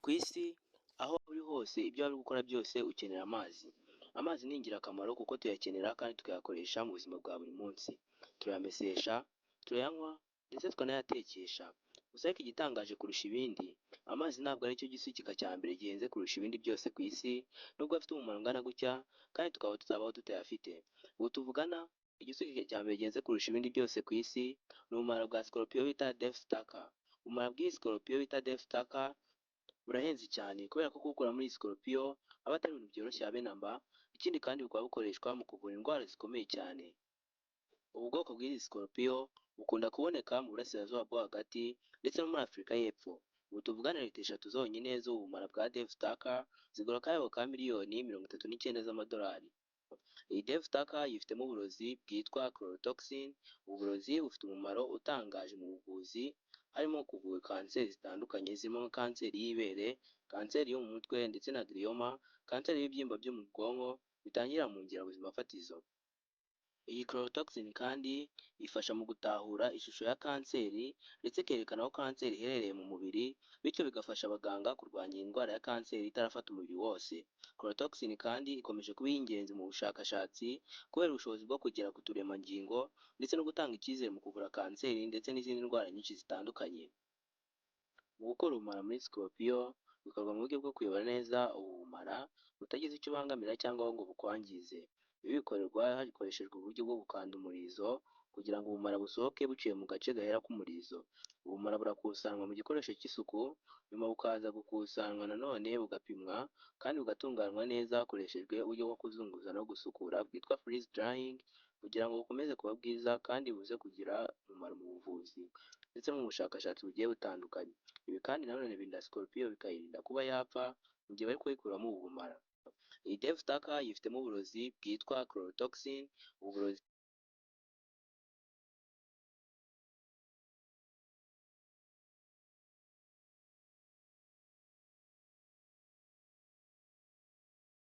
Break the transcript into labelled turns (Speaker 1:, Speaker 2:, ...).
Speaker 1: Ku isi aho uri hose ibyo waba uri gukora byose ukenera amazi. Amazi ni ingirakamaro kuko tuyakenera kandi tukayakoresha mu buzima bwa buri munsi. Turayamesesha, turayanywa ndetse tukanayatekesha. Gusa ariko igitangaje kurusha ibindi, amazi ntabwo ari cyo gisukika cya mbere gihenze kurusha ibindi byose ku isi, nubwo afite umumaro ungana gutya kandi tukaba tutabaho tutayafite. Ubu tuvugana, igisukika cya mbere gihenze kurusha ibindi byose ku isi ni ubumara bwa sikorupiyo bita Death Stalker. Ubumara bw'iyi sikorupiyo bita Death Stalker burahenze cyane kubera ko kuwukura muri iyi sikorupiyo aba atari ibintu byoroshye habe na mba, ikindi kandi bukaba bukoreshwa mu kuvura indwara zikomeye cyane. Ubu bwoko bw'izi sikorupiyo bukunda kuboneka mu burasirazuba bwo hagati ndetse no muri Afurika y'Epfo. Ubu tuvugana leta eshatu zonyine z'ubumara bwa Death Stalker zigura akayabo ka miliyoni 39 z'amadolari. Iyi Death Stalker yifitemo uburozi bwitwa chlorotoxin. Ubu burozi bufite umumaro utangaje mu buvuzi, harimo kuvura kanseri zitandukanye zirimo nka kanseri y'ibere, kanseri yo mu mutwe ndetse na glioma, kanseri y'ibibyimba byo mu bwonko bitangira mu ngirabuzima fatizo. Iyi chlorotoxin kandi ifasha mu gutahura ishusho ya kanseri ndetse ikerekana aho kanseri iherereye mu mubiri, bityo bigafasha abaganga kurwanya iyi ndwara ya kanseri itarafata umubiri wose. Chlorotoxin kandi ikomeje kuba iy'ingenzi mu bushakashatsi kubera ubushobozi bwo kugera ku turemangingo ndetse no gutanga icyizere mu kuvura kanseri ndetse n'izindi ndwara nyinshi zitandukanye. Mu gukora ubumara muri sikorupiyo bikorwa mu buryo bwo kuyobora neza ubu bumara butagize icyo ubangamira cyangwa ngo bukwangize. Ibi bikorerwa hakoreshejwe uburyo bwo gukanda umurizo kugira ngo ubumara busohoke buciye mu gace gahera k'umurizo. Ubumara burakusanywa mu gikoresho cy'isuku, nyuma bukaza gukusanywa nanone bugapimwa kandi bugatunganywa neza hakoreshejwe uburyo bwo kuzunguza no gusukura bwitwa freeze drying kugira ngo bukomeze kuba bwiza kandi buze kugira umumaro mu buvuzi ndetse no mu bushakashatsi bugiye butandukanye. Ibi kandi nanone birinda sikorupiyo bikayirinda kuba yapfa mu gihe bari kuyikuramo ubu bumara. Iyi Death Stalker yifitemo uburozi bwitwa chlorotoxin. Ubu burozi